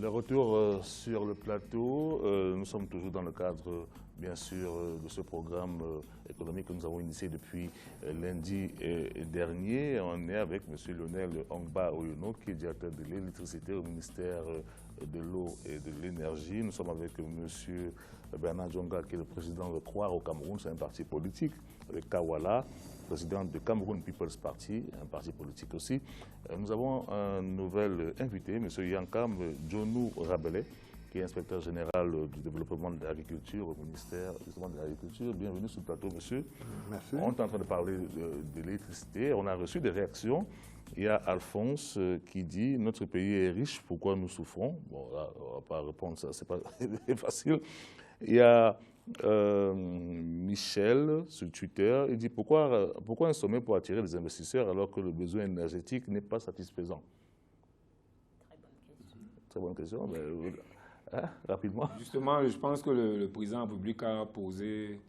Le retour sur le plateau, nous sommes toujours dans le cadre, bien sûr, de ce programme économique que nous avons initié depuis lundi dernier. On est avec M. Lionel Ongba Oyono, qui est directeur de l'électricité au ministère de l'eau et de l'énergie. Nous sommes avec M. Bernard Djonga, qui est le président de Croire au Cameroun, c'est un parti politique, avec Kawala, président de Cameroun People's Party, un parti politique aussi. Nous avons un nouvel invité, M. Yankam Djonou Rabelais, qui est inspecteur général du développement de l'agriculture au ministère justement de l'agriculture. Bienvenue sur le plateau, monsieur. Merci. On est en train de parler de l'électricité. On a reçu des réactions. Il y a Alphonse qui dit « Notre pays est riche, pourquoi nous souffrons ?» Bon, là, on ne va pas répondre, ça, c'est pas facile. Il y a Michel sur Twitter, il dit pourquoi un sommet pour attirer les investisseurs alors que le besoin énergétique n'est pas satisfaisant? Très bonne question. Mais, hein, rapidement. Justement, je pense que le président de la République a posé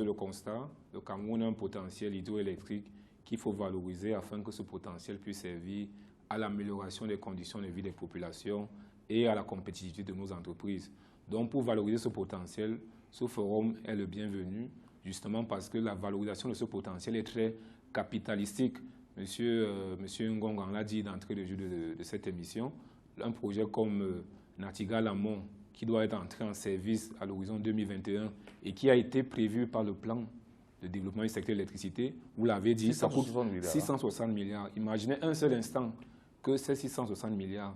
le constat. Le Cameroun a un potentiel hydroélectrique qu'il faut valoriser afin que ce potentiel puisse servir à l'amélioration des conditions de vie des populations et à la compétitivité de nos entreprises. Donc, pour valoriser ce potentiel, ce forum est le bienvenu, justement parce que la valorisation de ce potentiel est très capitalistique. Monsieur Ngongan l'a dit d'entrée de jeu de cette émission. Un projet comme Natigal Amont, qui doit être entré en service à l'horizon 2021 et qui a été prévu par le plan de développement du secteur de l'électricité, vous l'avez dit, ça coûte 660 milliards. Imaginez un seul instant que ces 660 milliards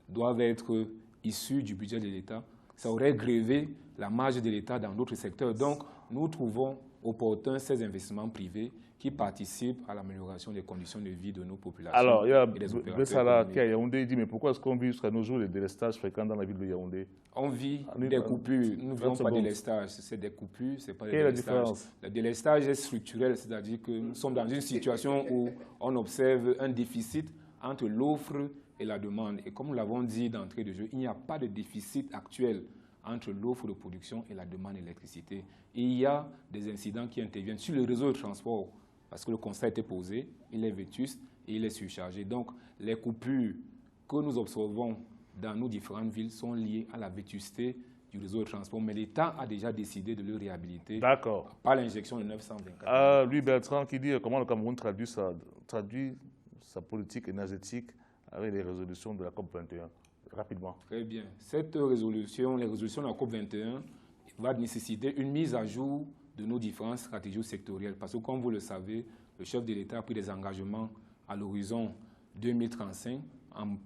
doivent être issus du budget de l'État. Ça aurait grévé la marge de l'État dans d'autres secteurs. Donc, nous trouvons opportun ces investissements privés qui participent à l'amélioration des conditions de vie de nos populations. Alors, il y a Bessala qui est à Yaoundé, il dit, mais pourquoi est-ce qu'on vit jusqu'à nos jours les délestages fréquents dans la ville de Yaoundé? On vit des coupures. Nous ne vivons pas de délestage. C'est des coupures, ce n'est pas des délestages. Quelle est la différence? Le délestage est structurel, c'est-à-dire que nous sommes dans une situation où on observe un déficit entre l'offre et la demande. Et comme nous l'avons dit d'entrée de jeu, il n'y a pas de déficit actuel entre l'offre de production et la demande d'électricité. Et il y a des incidents qui interviennent sur le réseau de transport, parce que le constat a été posé, il est vétuste et il est surchargé. Donc, les coupures que nous observons dans nos différentes villes sont liées à la vétusté du réseau de transport, mais l'État a déjà décidé de le réhabiliter par l'injection de 924. Lui, Bertrand, qui dit comment le Cameroun traduit sa politique énergétique avec les résolutions de la COP21. Rapidement. Très bien. Cette résolution, les résolutions de la COP21, va nécessiter une mise à jour de nos différentes stratégies sectorielles. Parce que, comme vous le savez, le chef de l'État a pris des engagements à l'horizon 2035 en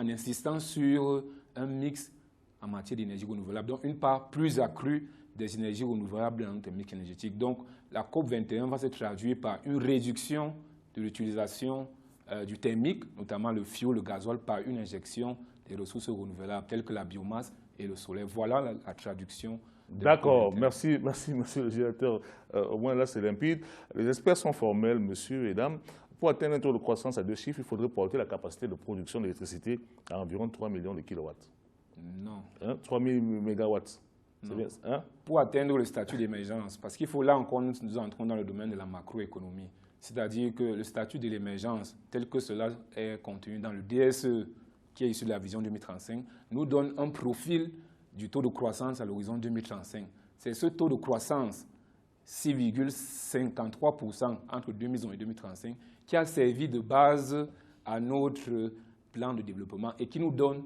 insistant sur un mix en matière d'énergie renouvelable. Donc, une part plus accrue des énergies renouvelables dans notre mix énergétique. Donc, la COP21 va se traduire par une réduction de l'utilisation du thermique, notamment le fioul, le gazole, par une injection des ressources renouvelables telles que la biomasse et le soleil. Voilà la traduction. D'accord, merci monsieur le directeur. Au moins là c'est limpide. Les experts sont formels, monsieur et dames. Pour atteindre un taux de croissance à 2 chiffres, il faudrait porter la capacité de production d'électricité à environ 3 millions de kilowatts. Non. 3 000 mégawatts. Bien, hein? Pour atteindre le statut d'émergence, parce qu'il faut là encore, nous entrons dans le domaine de la macroéconomie. C'est-à-dire que le statut de l'émergence, tel que cela est contenu dans le DSE, qui est issu de la vision 2035, nous donne un profil du taux de croissance à l'horizon 2035. C'est ce taux de croissance, 6,53% entre 2011 et 2035, qui a servi de base à notre plan de développement et qui nous donne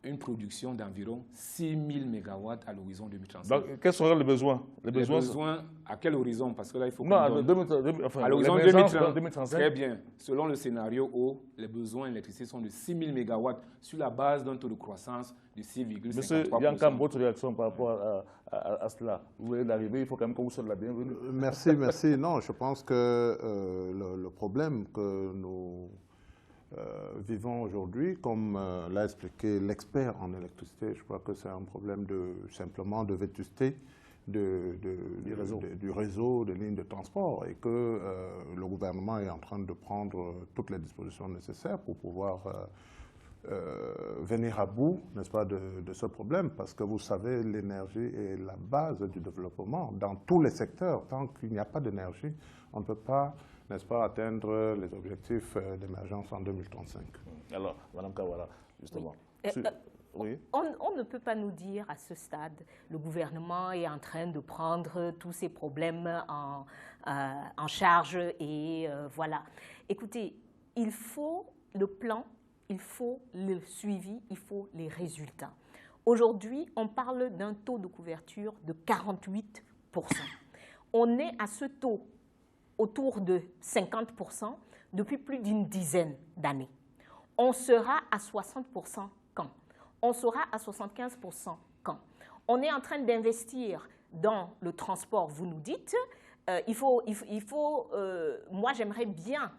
une production d'environ 6 000 MW à l'horizon 2035. Donc, quels seront les besoins? Les besoins, à quel horizon? Parce que là, il faut non, à l'horizon 2035. Très bien. Selon le scénario où les besoins d'électricité sont de 6 000 MW sur la base d'un taux de croissance de 6,53%. Monsieur Yankam, votre réaction par rapport à cela? Vous venez d'arriver, il faut quand même que vous soyez la bienvenue. Merci, merci. Non, je pense que le problème que nous vivons aujourd'hui, comme l'a expliqué l'expert en électricité, je crois que c'est un problème simplement de vétusté du réseau de lignes de transport et que le gouvernement est en train de prendre toutes les dispositions nécessaires pour pouvoir venir à bout, n'est-ce pas, de ce problème, parce que vous savez, l'énergie est la base du développement dans tous les secteurs. Tant qu'il n'y a pas d'énergie, on ne peut pas, n'est-ce pas, atteindre les objectifs d'émergence en 2035. Alors, Mme Kawala, justement. Oui. On ne peut pas nous dire à ce stade, le gouvernement est en train de prendre tous ces problèmes en charge et voilà. Écoutez, il faut le plan, il faut le suivi, il faut les résultats. Aujourd'hui, on parle d'un taux de couverture de 48%. On est à ce taux autour de 50% depuis plus d'une dizaine d'années. On sera à 60% quand? On sera à 75% quand? On est en train d'investir dans le transport, vous nous dites. Moi, j'aimerais bien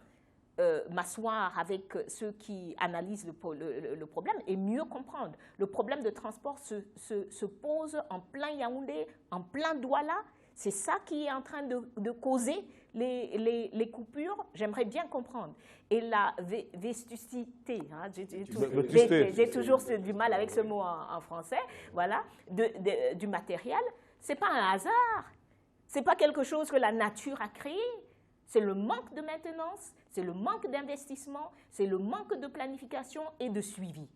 m'asseoir avec ceux qui analysent le problème et mieux comprendre. Le problème de transport se pose en plein Yaoundé, en plein Douala. C'est ça qui est en train de causer les coupures. J'aimerais bien comprendre. Et la vestusité, hein, j'ai toujours du mal avec ce mot en français, voilà, du matériel, ce n'est pas un hasard. Ce n'est pas quelque chose que la nature a créé. C'est le manque de maintenance, c'est le manque d'investissement, c'est le manque de planification et de suivi.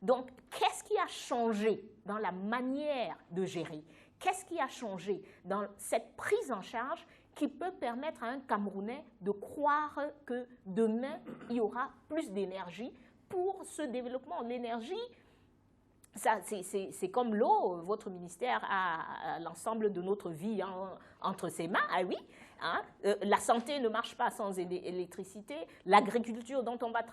Donc, qu'est-ce qui a changé dans la manière de gérer? Qu'est-ce qui a changé dans cette prise en charge qui peut permettre à un Camerounais de croire que demain, il y aura plus d'énergie pour ce développement? L'énergie, c'est comme l'eau. Votre ministère a l'ensemble de notre vie entre ses mains. Ah oui, hein? La santé ne marche pas sans électricité. L'agriculture dont on va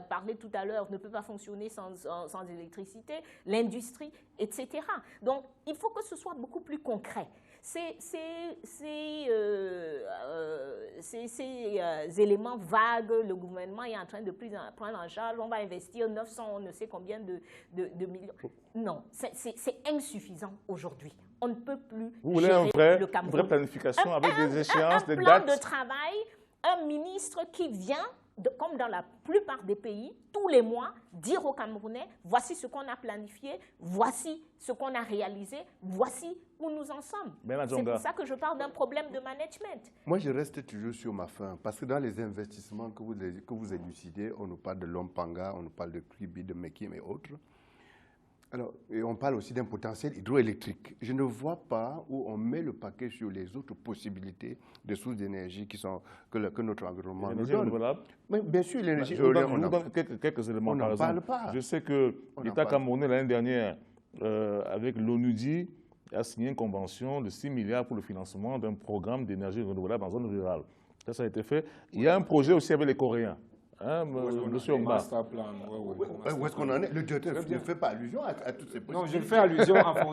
parler tout à l'heure ne peut pas fonctionner sans électricité. L'industrie, etc. Donc, il faut que ce soit beaucoup plus concret. Ces éléments vagues, le gouvernement est en train de prendre en charge, on va investir 900, on ne sait combien de millions. Non, c'est insuffisant aujourd'hui. On ne peut plus gérer le Cameroun. Une vraie planification avec des échéances, des dates. Un plan de travail, un ministre qui vient, comme dans la plupart des pays, tous les mois, dire aux Camerounais, voici ce qu'on a planifié, voici ce qu'on a réalisé, voici où nous en sommes. C'est pour ça que je parle d'un problème de management. Moi, je reste toujours sur ma fin, parce que dans les investissements que vous élucidez, on nous parle de Lompanga, on nous parle de Kribi, de Mekim et autres. Alors, et on parle aussi d'un potentiel hydroélectrique. Je ne vois pas où on met le paquet sur les autres possibilités de sources d'énergie que notre environnement nous donne. Mais bien sûr, l'énergie éolienne, on donne quelques éléments. On n'en parle pas. Je sais que l'État camerounais, l'année dernière, avec l'ONUDI, a signé une convention de 6 milliards pour le financement d'un programme d'énergie renouvelable en zone rurale. Ça a été fait. Il y a un projet aussi avec les Coréens. Hein, monsieur Omba. Où est-ce qu'on en est? Le directeur ne fait pas allusion à toutes ces possibilités. Non,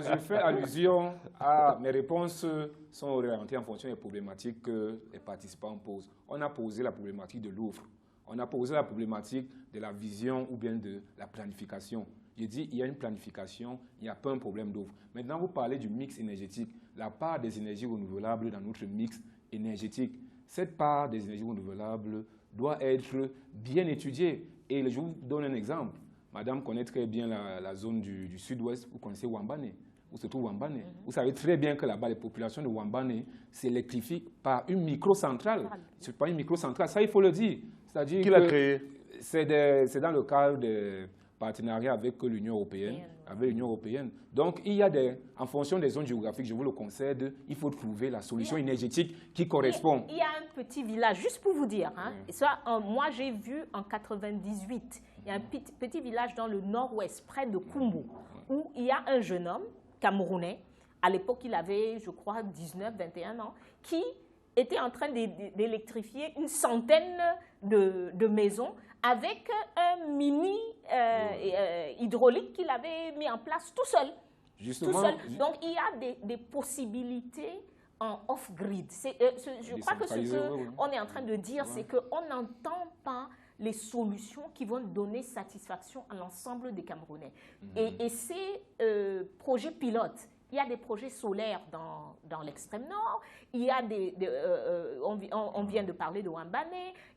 je fais allusion à mes réponses sont orientées en fonction des problématiques que les participants posent. On a posé la problématique de l'offre. On a posé la problématique de la vision ou bien de la planification. J'ai dit, il y a une planification, il n'y a pas un problème d'offre. Maintenant, vous parlez du mix énergétique, la part des énergies renouvelables dans notre mix énergétique. Cette part des énergies renouvelables doit être bien étudiée. Et je vous donne un exemple. Madame connaît très bien la zone du sud-ouest. Vous connaissez Wambane, où se trouve Wambane. Vous savez très bien que là-bas, les populations de Wambane s'électrifient par une microcentrale. Ce n'est pas une microcentrale, ça il faut le dire. C'est-à-dire qui l'a créé? C'est dans le cadre des partenariats avec l'Union européenne. Donc, il y a en fonction des zones géographiques, je vous le concède, il faut trouver la solution énergétique qui correspond. Il y a un petit village, juste pour vous dire, hein, ça, moi j'ai vu en 98, il y a un petit village dans le nord-ouest, près de Kumbo, où il y a un jeune homme camerounais, à l'époque il avait, je crois, 19, 21 ans, qui était en train d'électrifier une centaine de maisons avec un mini hydraulique qu'il avait mis en place tout seul. Justement, Donc, il y a des possibilités en off-grid. Je crois que ce qu'on est en train de dire, c'est qu'on n'entend pas les solutions qui vont donner satisfaction à l'ensemble des Camerounais. Et ces projets pilotes, il y a des projets solaires dans l'extrême nord, il y a on vient de parler de Wambane,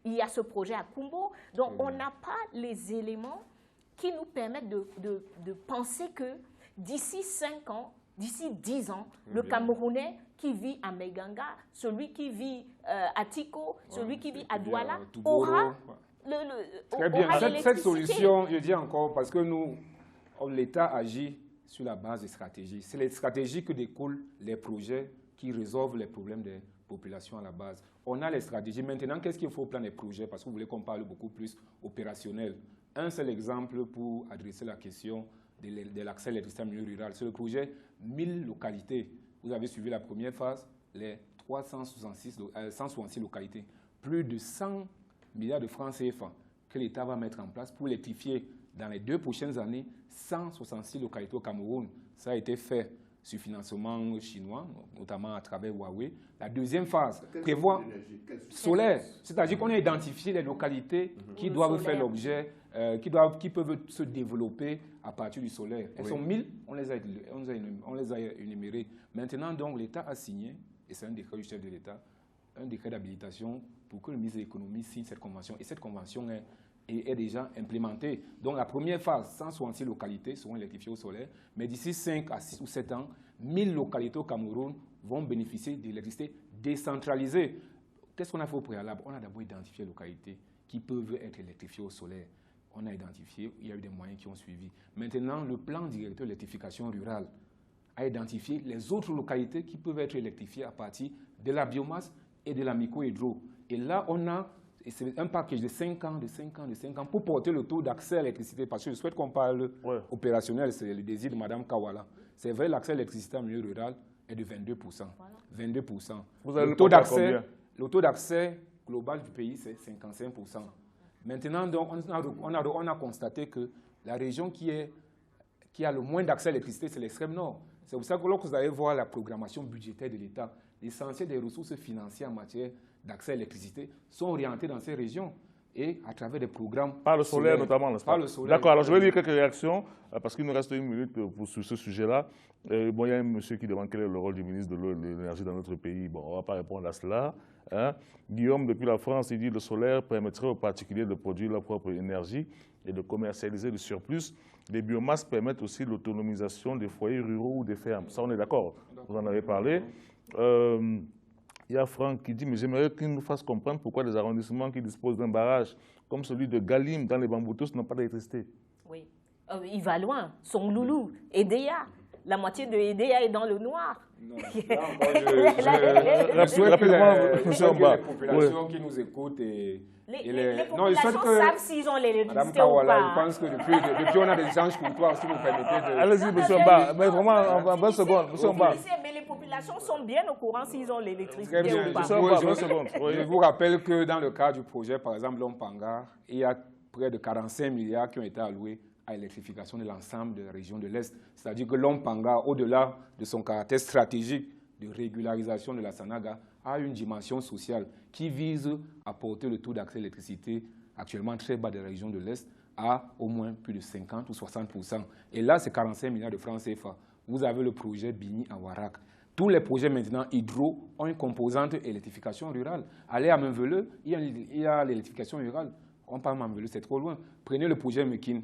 il y a ce projet à Kumbo. Donc, on n'a pas les éléments qui nous permettent de penser que d'ici 5 ans, d'ici 10 ans, le Camerounais qui vit à Meganga, celui qui vit à Tiko, celui qui vit à Douala, aura Très bien. Cette solution, je dis encore, parce que nous, l'État agit sur la base des stratégies. C'est les stratégies que découlent les projets qui résolvent les problèmes des populations à la base. On a les stratégies. Maintenant, qu'est-ce qu'il faut au plan des projets? Parce que vous voulez qu'on parle beaucoup plus opérationnel. Un seul exemple pour adresser la question de l'accès à l'électricité en milieu rural. C'est le projet 1000 localités. Vous avez suivi la première phase, les 166 localités. Plus de 100 milliards de francs CFA que l'État va mettre en place pour électrifier dans les 2 prochaines années 166 localités au Cameroun. Ça a été fait sur financement chinois, notamment à travers Huawei. La deuxième phase prévoit solaire, c'est-à-dire qu'on a identifié les localités qui doivent faire l'objet, qui peuvent se développer à partir du solaire. Elles sont 1000, on les a énumérées. Maintenant, donc, l'État a signé, et c'est un décret du chef de l'État, un décret d'habilitation pour que le ministre de l'Économie signe cette convention. Et cette convention est déjà implémentée. Donc la première phase, 166 localités seront électrifiées au solaire, mais d'ici 5 à 6 ou 7 ans, 1000 localités au Cameroun vont bénéficier d'électricité décentralisée. Qu'est-ce qu'on a fait au préalable? On a d'abord identifié les localités qui peuvent être électrifiées au solaire. On a identifié, il y a eu des moyens qui ont suivi. Maintenant, le plan directeur d'électrification rurale a identifié les autres localités qui peuvent être électrifiées à partir de la biomasse et de la micro-hydro. Et là, on a un package de 5 ans, de 5 ans, de 5 ans pour porter le taux d'accès à l'électricité. Parce que je souhaite qu'on parle opérationnel, c'est le désir de Mme Kawala. C'est vrai, l'accès à l'électricité en milieu rural est de 22%. Voilà. 22%. Vous avez le taux d'accès global du pays, c'est 55%. Maintenant, donc, on a constaté que la région qui a le moins d'accès à l'électricité, c'est l'extrême nord. C'est pour ça que lorsque vous allez voir la programmation budgétaire de l'État, l'essentiel des ressources financières en matière d'accès à l'électricité sont orientés dans ces régions et à travers des programmes. Par le solaire notamment, n'est-ce pas? D'accord, alors je vais lire quelques réactions parce qu'il nous reste 1 minute sur ce sujet-là. Bon, il y a un monsieur qui demande quel est le rôle du ministre de l'eau et de l'énergie dans notre pays. Bon, on ne va pas répondre à cela. Hein. Guillaume, depuis la France, il dit que le solaire permettrait aux particuliers de produire leur propre énergie et de commercialiser le surplus. Les biomasses permettent aussi l'autonomisation des foyers ruraux ou des fermes. Ça, on est d'accord. Vous en avez parlé. Il y a Franck qui dit, mais j'aimerais qu'il nous fasse comprendre pourquoi des arrondissements qui disposent d'un barrage comme celui de Galim dans les Bamboutous n'ont pas d'électricité. Oui, il va loin. Son loulou, Edea. La moitié de Edea est dans le noir. Non, je souhaite que les populations qui nous écoutent les populations savent s'ils ont l'électricité ou pas. Je pense que depuis on a des échanges courtois, si vous permettez de... Allez-y, M. Mba, mais vraiment en 20 secondes. M. Mba. Mais les populations sont bien au courant s'ils ont l'électricité ou pas. Je vous rappelle que dans le cadre du projet, par exemple, Lompanga, il y a près de 45 milliards qui ont été alloués à l'électrification de l'ensemble de la région de l'Est. C'est-à-dire que Lompanga, au-delà de son caractère stratégique de régularisation de la Sanaga, a une dimension sociale qui vise à porter le taux d'accès à l'électricité actuellement très bas de la région de l'Est à au moins plus de 50 ou 60%. Et là, c'est 45 milliards de francs CFA. Vous avez le projet Bini à Warak. Tous les projets maintenant hydro ont une composante électrification rurale. Allez à Menveleux, il y a l'électrification rurale. On parle de Menveleux, c'est trop loin. Prenez le projet Mekin.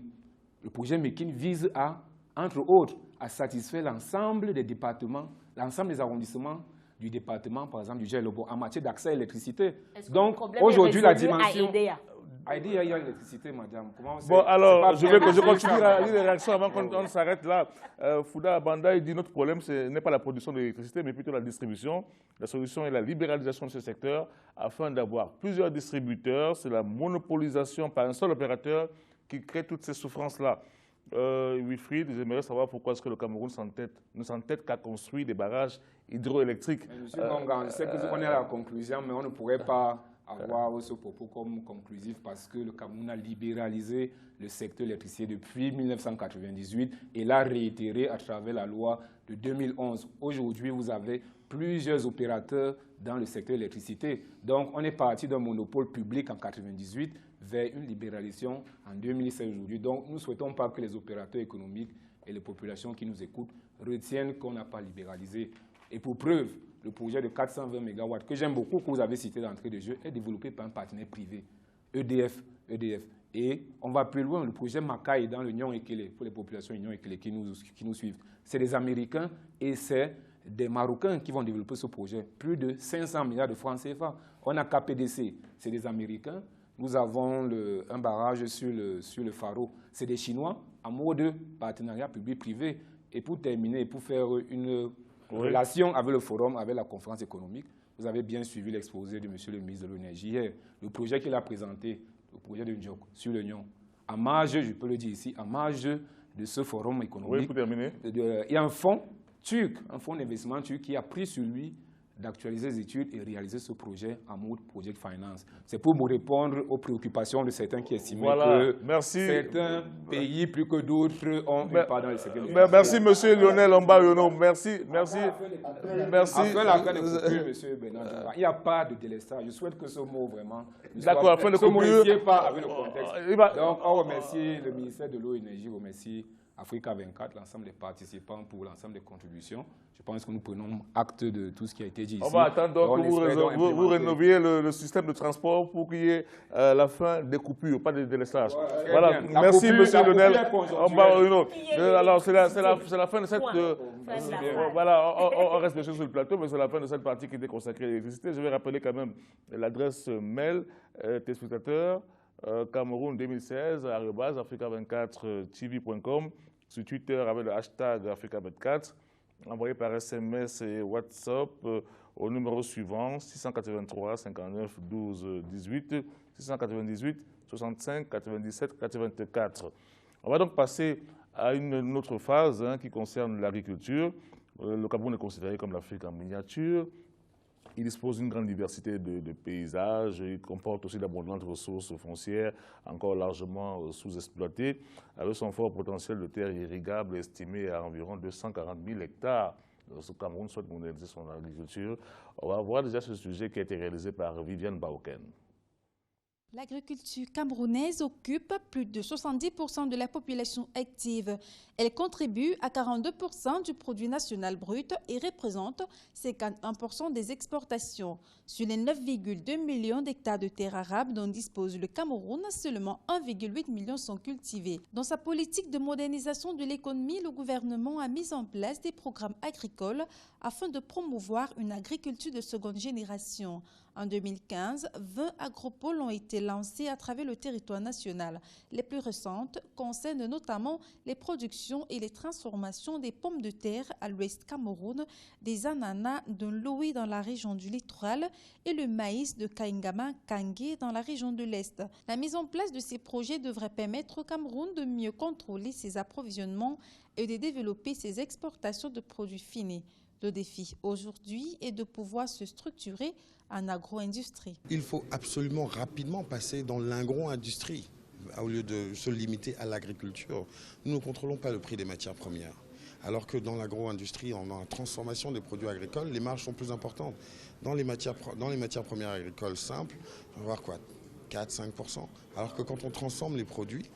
Le projet Mekin vise à, entre autres, à satisfaire l'ensemble des départements, l'ensemble des arrondissements du département, par exemple, du Djellabo, en matière d'accès à l'électricité. Donc, aujourd'hui, la dimension... Il y a l'électricité, madame. Bon, alors, je continue à lire les réactions avant qu'on s'arrête là. Fouda Abanda, il dit notre problème, ce n'est pas la production d'électricité, mais plutôt la distribution. La solution est la libéralisation de ce secteur afin d'avoir plusieurs distributeurs. C'est la monopolisation par un seul opérateur qui crée toutes ces souffrances-là. Wilfried, j'aimerais savoir pourquoi est-ce que le Cameroun ne s'entête qu'à construire des barrages hydroélectriques. Monsieur Bongan, je sais qu'on est à la conclusion, mais on ne pourrait pas avoir ce propos comme conclusif parce que le Cameroun a libéralisé le secteur électricité depuis 1998 et l'a réitéré à travers la loi de 2011. Aujourd'hui, vous avez plusieurs opérateurs dans le secteur électricité. Donc, on est parti d'un monopole public en 1998 vers une libéralisation en 2016 aujourd'hui. Donc, nous ne souhaitons pas que les opérateurs économiques et les populations qui nous écoutent retiennent qu'on n'a pas libéralisé. Et pour preuve, le projet de 420 MW, que j'aime beaucoup, que vous avez cité d'entrée de jeu, est développé par un partenaire privé, EDF. Et on va plus loin, le projet Makai dans le Nyon Ekele, pour les populations Nyon Ekele qui nous suivent. C'est des Américains et c'est des Marocains qui vont développer ce projet. Plus de 500 milliards de francs CFA. On a KPDC, c'est des Américains. Nous avons un barrage sur le Faro. C'est des Chinois en mode partenariat public-privé. Et pour terminer, pour faire une relation avec le forum, avec la conférence économique, vous avez bien suivi l'exposé de M. le ministre de l'Énergie hier. Le projet qu'il a présenté, le projet de Ndiok sur l'Union, en marge, je peux le dire ici, en marge de ce forum économique. Oui, pour terminer. Il y a un fonds turc, un fonds d'investissement turc qui a pris sur lui d'actualiser les études et réaliser ce projet en mode Project Finance. C'est pour me répondre aux préoccupations de certains qui estimaient que certains pays, plus que d'autres, ont une part dans le secteur. Merci, M. Lionel Omba-Yono. Merci. Après la fin des coupures, M. Bernard, il n'y a pas de délestage. Je souhaite que ce mot vraiment d'accord, après le coupure, pas avec le contexte. Donc, on remercie le ministère de l'Eau et de l'Énergie, remercie Africa 24, l'ensemble des participants pour l'ensemble des contributions. Je pense que nous prenons acte de tout ce qui a été dit ici. On va attendre donc que vous rénoviez le système de transport pour qu'il y ait la fin des coupures, pas de délestage. Voilà. Merci, M. Lionel. Alors, c'est la fin de cette... Voilà, on reste bien sûr sur le plateau, mais c'est la fin de cette partie qui était consacrée à l'électricité. Je vais rappeler quand même l'adresse mail téléspectateurs Cameroun 2016 @africa24tv.com, sur Twitter avec le hashtag Africa24, envoyé par SMS et WhatsApp au numéro suivant 683 59 12 18 698 65 97 84. On va donc passer à une autre phase qui concerne l'agriculture. Le Cameroun est considéré comme l'Afrique en miniature. Il dispose d'une grande diversité de paysages. Il comporte aussi d'abondantes ressources foncières encore largement sous-exploitées, avec son fort potentiel de terres irrigables estimé à environ 240 000 hectares. Ce Cameroun souhaite moderniser son agriculture. On va voir déjà ce sujet qui a été réalisé par Viviane Baoken. L'agriculture camerounaise occupe plus de 70% de la population active. Elle contribue à 42% du produit national brut et représente 51% des exportations. Sur les 9,2 millions d'hectares de terres arables dont dispose le Cameroun, seulement 1,8 million sont cultivés. Dans sa politique de modernisation de l'économie, le gouvernement a mis en place des programmes agricoles afin de promouvoir une agriculture de seconde génération. En 2015, 20 agropoles ont été lancés à travers le territoire national. Les plus récentes concernent notamment les productions et les transformations des pommes de terre à l'ouest Cameroun, des ananas de l'Oui dans la région du littoral et le maïs de Kaingama-Kangé dans la région de l'Est. La mise en place de ces projets devrait permettre au Cameroun de mieux contrôler ses approvisionnements et de développer ses exportations de produits finis. Le défi aujourd'hui est de pouvoir se structurer en agro-industrie. Il faut absolument rapidement passer dans l'agro-industrie au lieu de se limiter à l'agriculture. Nous ne contrôlons pas le prix des matières premières. Alors que dans l'agro-industrie, en transformation des produits agricoles, les marges sont plus importantes. Dans les matières premières agricoles simples, on va voir quoi, 4-5%. Alors que quand on transforme les produits,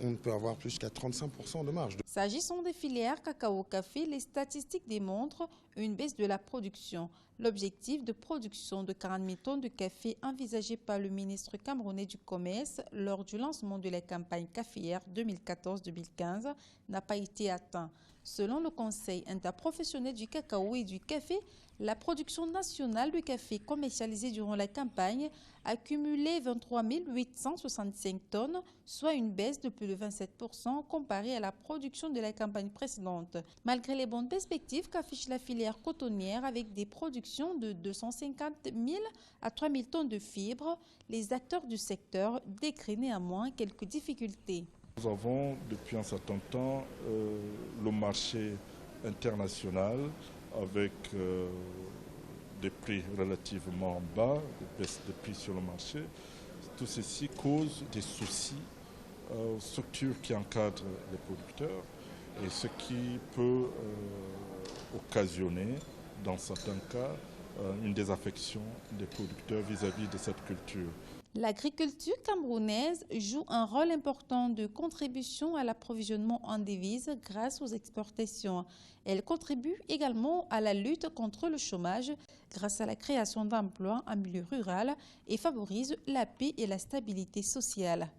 on peut avoir plus qu'à 35% de marge. S'agissant des filières cacao-café, les statistiques démontrent une baisse de la production. L'objectif de production de 40 000 tonnes de café envisagé par le ministre camerounais du Commerce lors du lancement de la campagne caféière 2014-2015 n'a pas été atteint. Selon le Conseil interprofessionnel du cacao et du café, la production nationale de café commercialisée durant la campagne a cumulé 23 865 tonnes, soit une baisse de plus de 27% comparée à la production de la campagne précédente. Malgré les bonnes perspectives qu'affiche la filière cotonnière avec des productions de 250 000 à 3 000 tonnes de fibres, les acteurs du secteur décrient néanmoins quelques difficultés. Nous avons depuis un certain temps le marché international avec des prix relativement bas, des baisses de prix sur le marché. Tout ceci cause des soucis aux structures qui encadrent les producteurs et ce qui peut occasionner, dans certains cas, une désaffection des producteurs vis-à-vis de cette culture. L'agriculture camerounaise joue un rôle important de contribution à l'approvisionnement en devises grâce aux exportations. Elle contribue également à la lutte contre le chômage grâce à la création d'emplois en milieu rural et favorise la paix et la stabilité sociale.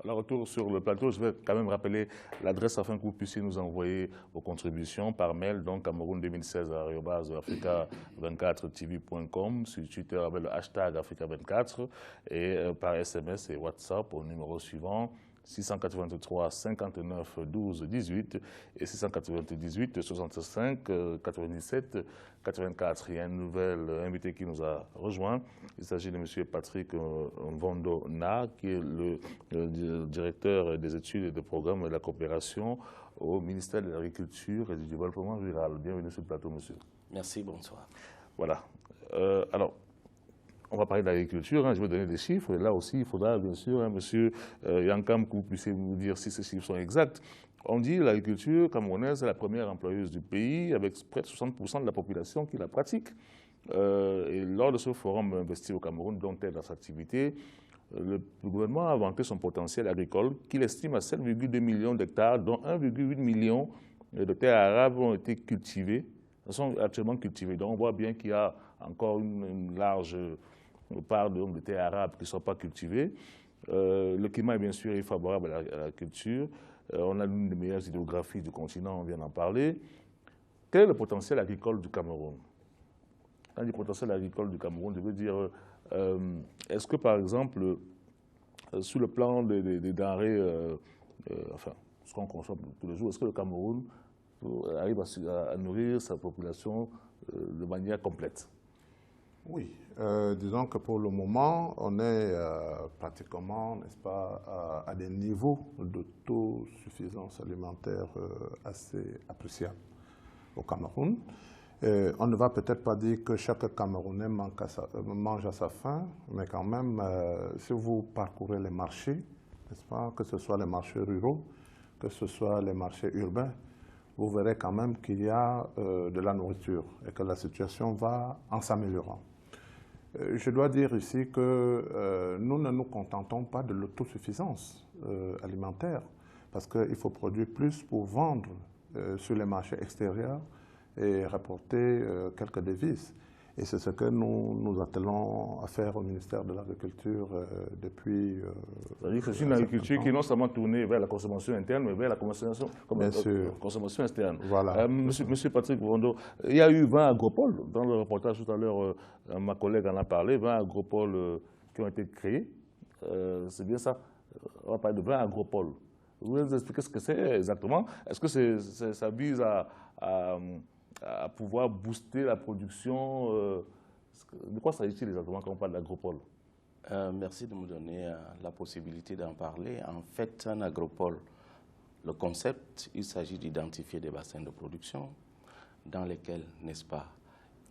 À la retour sur le plateau, je vais quand même rappeler l'adresse afin que vous puissiez nous envoyer vos contributions par mail, donc cameroun2016@africa24tv.com, sur Twitter avec le hashtag Africa24 et par SMS et WhatsApp au numéro suivant 683 59 12 18 et 698 65 97 84. Il y a un nouvel invité qui nous a rejoint. Il s'agit de M. Patrick Mvondo-Na, qui est le directeur des études et des programmes de la coopération au ministère de l'Agriculture et du Développement rural. Bienvenue sur le plateau, monsieur. Merci, bonsoir. Voilà. Alors, on va parler de l'agriculture, je vais donner des chiffres. Et là aussi, il faudra bien sûr, monsieur Yankam, que vous puissiez nous dire si ces chiffres sont exacts. On dit que l'agriculture camerounaise est la première employeuse du pays, avec près de 60% de la population qui la pratique. Et lors de ce forum investi au Cameroun, dont est dans cette activité, le gouvernement a vanté son potentiel agricole, qu'il estime à 7,2 millions d'hectares, dont 1,8 million de terres arables ont été cultivées, sont actuellement cultivées. Donc on voit bien qu'il y a encore une large part de terres arables qui ne sont pas cultivées. Le climat, bien sûr, est favorable à la culture. On a l'une des meilleures hydrographies du continent, on vient d'en parler. Quel est le potentiel agricole du Cameroun? Quand on dit potentiel agricole du Cameroun, je veux dire, est-ce que, par exemple, sur le plan des denrées, enfin, ce qu'on consomme tous les jours, est-ce que le Cameroun arrive à nourrir sa population de manière complète? Oui, disons que pour le moment, on est pratiquement, n'est-ce pas, à des niveaux d'autosuffisance alimentaire assez appréciables au Cameroun. On ne va peut-être pas dire que chaque Camerounais mange à sa faim, mais quand même, si vous parcourez les marchés, n'est-ce pas, que ce soit les marchés ruraux, que ce soit les marchés urbains, vous verrez quand même qu'il y a de la nourriture et que la situation va en s'améliorant. Je dois dire ici que nous ne nous contentons pas de l'autosuffisance alimentaire, parce qu'il faut produire plus pour vendre sur les marchés extérieurs et rapporter quelques devises. Et c'est ce que nous attelons à faire au ministère de l'Agriculture depuis... C'est-à-dire que c'est une agriculture qui est non seulement tournée vers la consommation interne, mais vers la consommation externe. Voilà. Monsieur Patrick Mvondo, il y a eu 20 agropoles. Dans le reportage tout à l'heure, ma collègue en a parlé, 20 agropoles qui ont été créés. C'est bien ça. On va parler de 20 agropoles. Vous pouvez nous expliquer ce que c'est exactement? Est-ce que ça vise à pouvoir booster la production? De quoi s'agit-il exactement quand on parle d'agropole? Merci de me donner la possibilité d'en parler. En fait, un agropole, le concept, il s'agit d'identifier des bassins de production dans lesquels, n'est-ce pas,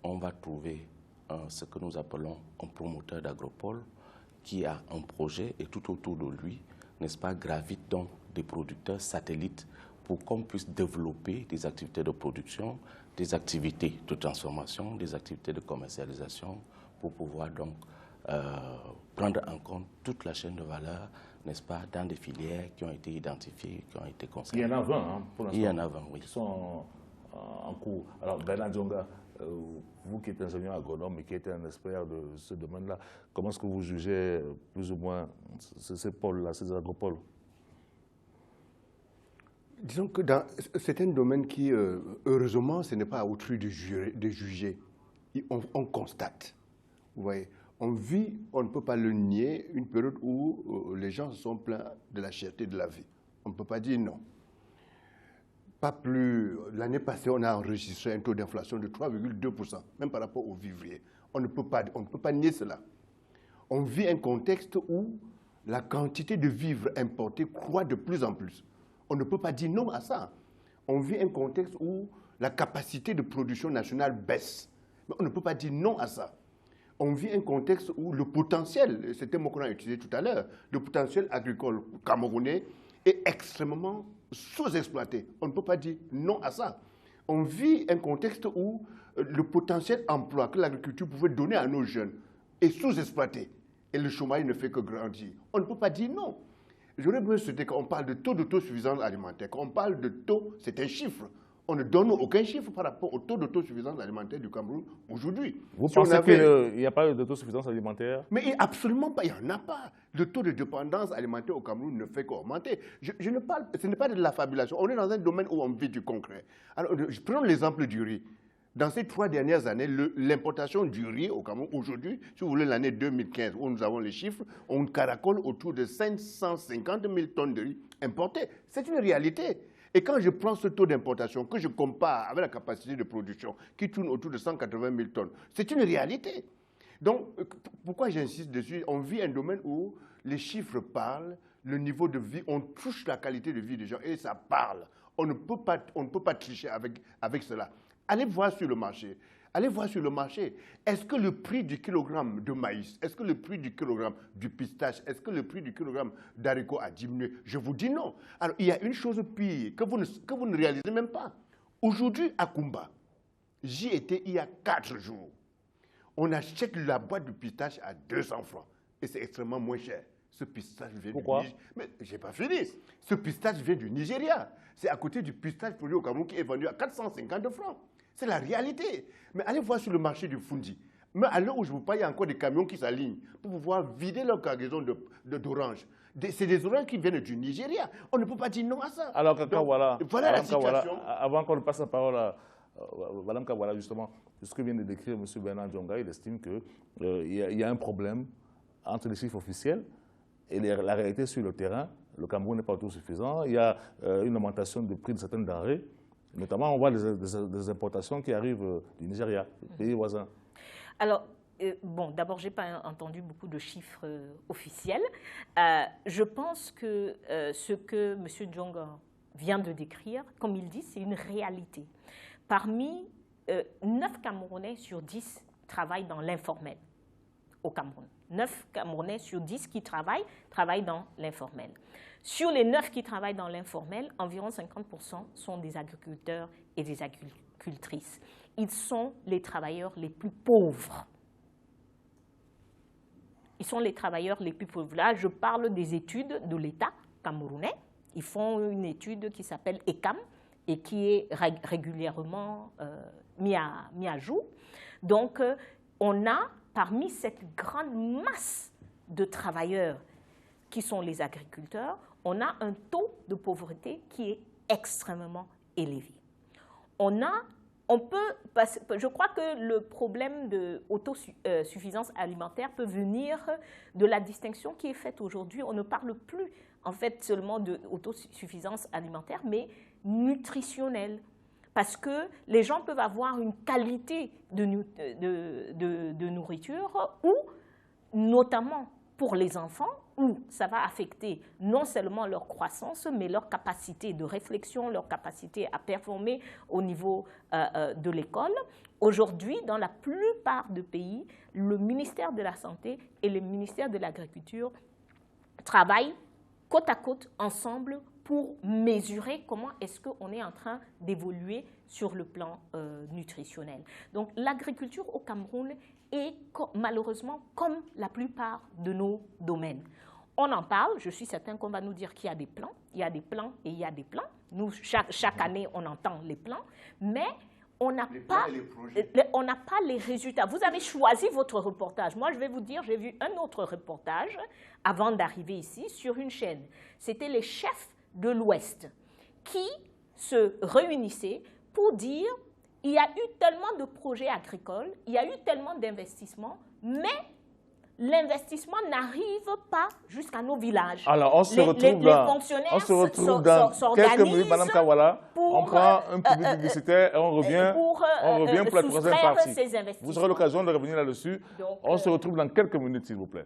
on va trouver ce que nous appelons un promoteur d'agropole qui a un projet et tout autour de lui, n'est-ce pas, gravitent donc des producteurs satellites pour qu'on puisse développer des activités de production, des activités de transformation, des activités de commercialisation pour pouvoir donc prendre en compte toute la chaîne de valeur, n'est-ce pas, dans des filières qui ont été identifiées, qui ont été concernées. Il y en a 20, hein, pour l'instant. Il y en a 20, oui. Qui sont en cours. Alors, Bernard Djonga, vous qui êtes ingénieur agronome et qui êtes un expert de ce domaine-là, comment est-ce que vous jugez plus ou moins ces pôles-là, ces agropoles? Disons que c'est un domaine qui, heureusement, ce n'est pas à autrui de juger. On constate. Vous voyez, on vit, on ne peut pas le nier, une période où les gens se sont plaints de la cherté de la vie. On ne peut pas dire non. Pas plus. L'année passée, on a enregistré un taux d'inflation de 3,2%, même par rapport au vivrier. On ne peut pas nier cela. On vit un contexte où la quantité de vivres importés croît de plus en plus. On ne peut pas dire non à ça. On vit un contexte où la capacité de production nationale baisse. Mais on ne peut pas dire non à ça. On vit un contexte où le potentiel, c'était un mot qu'on a utilisé tout à l'heure, le potentiel agricole camerounais est extrêmement sous-exploité. On ne peut pas dire non à ça. On vit un contexte où le potentiel emploi que l'agriculture pouvait donner à nos jeunes est sous-exploité. Et le chômage ne fait que grandir. On ne peut pas dire non. J'aurais besoin de souhaiter qu'on parle de taux d'autosuffisance alimentaire. Quand on parle de taux, c'est un chiffre. On ne donne aucun chiffre par rapport au taux d'autosuffisance alimentaire du Cameroun aujourd'hui. Vous pensez qu'il n'y a pas d'autosuffisance alimentaire? Mais absolument pas, il n'y en a pas. Le taux de dépendance alimentaire au Cameroun ne fait qu'augmenter. Ce n'est pas de la fabulation. On est dans un domaine où on vit du concret. Alors, je prends l'exemple du riz. Dans ces 3 dernières années, l'importation du riz au Cameroun, aujourd'hui, si vous voulez l'année 2015, où nous avons les chiffres, on caracole autour de 550 000 tonnes de riz importées. C'est une réalité. Et quand je prends ce taux d'importation, que je compare avec la capacité de production, qui tourne autour de 180 000 tonnes, c'est une réalité. Donc, pourquoi j'insiste dessus? On vit un domaine où les chiffres parlent, le niveau de vie, on touche la qualité de vie des gens et ça parle. On ne peut pas tricher avec cela. Allez voir sur le marché. Allez voir sur le marché. Est-ce que le prix du kilogramme de maïs, est-ce que le prix du kilogramme du pistache, est-ce que le prix du kilogramme d'haricot a diminué? Je vous dis non. Alors, il y a une chose pire que vous ne réalisez même pas. Aujourd'hui, à Kumba, j'y étais il y a 4 jours. On achète la boîte de pistache à 200 francs. Et c'est extrêmement moins cher. Ce pistache vient du Nigeria. Mais je n'ai pas fini. Ce pistache vient du Nigeria. C'est à côté du pistache produit au Cameroun qui est vendu à 450 francs. C'est la réalité. Mais allez voir sur le marché du Fundi. Mais à l'heure où je vous parle, il y a encore des camions qui s'alignent pour pouvoir vider leur cargaison d'oranges. C'est des oranges qui viennent du Nigeria. On ne peut pas dire non à ça. Alors, voilà la situation. Avant qu'on ne passe la parole à Mme Kawala, justement, ce que vient de décrire M. Bernard Dionga, il estime qu'il y a un problème entre les chiffres officiels et la réalité sur le terrain. Le Cameroun n'est pas autosuffisant. Il y a une augmentation du prix de certaines denrées. Notamment, on voit des importations qui arrivent du Nigeria, pays voisin. Alors, bon, d'abord, je n'ai pas entendu beaucoup de chiffres officiels. Je pense que ce que M. Dionga vient de décrire, comme il dit, c'est une réalité. Parmi 9 Camerounais sur 10 travaillent dans l'informel au Cameroun. 9 Camerounais sur 10 qui travaillent dans l'informel. Sur les 9 qui travaillent dans l'informel, environ 50% sont des agriculteurs et des agricultrices. Ils sont les travailleurs les plus pauvres. Ils sont les travailleurs les plus pauvres. Là, je parle des études de l'État camerounais. Ils font une étude qui s'appelle ECAM et qui est régulièrement mis à jour. Donc, on a, parmi cette grande masse de travailleurs qui sont les agriculteurs, on a un taux de pauvreté qui est extrêmement élevé. Je crois que le problème de autosuffisance alimentaire peut venir de la distinction qui est faite aujourd'hui. On ne parle plus en fait seulement d'autosuffisance alimentaire, mais nutritionnelle. Parce que les gens peuvent avoir une qualité de nourriture ou, notamment pour les enfants, où ça va affecter non seulement leur croissance, mais leur capacité de réflexion, leur capacité à performer au niveau de l'école. Aujourd'hui, dans la plupart des pays, le ministère de la Santé et le ministère de l'Agriculture travaillent côte à côte ensemble pour mesurer comment est-ce qu'on est en train d'évoluer sur le plan nutritionnel. Donc l'agriculture au Cameroun est malheureusement comme la plupart de nos domaines. On en parle, je suis certain qu'on va nous dire qu'il y a des plans, il y a des plans et il y a des plans. Nous, chaque année, on entend les plans, mais on n'a pas les résultats. Vous avez choisi votre reportage. Moi, je vais vous dire, j'ai vu un autre reportage avant d'arriver ici sur une chaîne. C'était les chefs de l'Ouest qui se réunissaient pour dire il y a eu tellement de projets agricoles, il y a eu tellement d'investissements, mais l'investissement n'arrive pas jusqu'à nos villages. Alors, on se retrouve dans quelques minutes, Mme Kawala. On prend un public publicitaire et on revient pour la troisième partie. Vous aurez l'occasion de revenir là-dessus. On se retrouve dans quelques minutes, s'il vous plaît.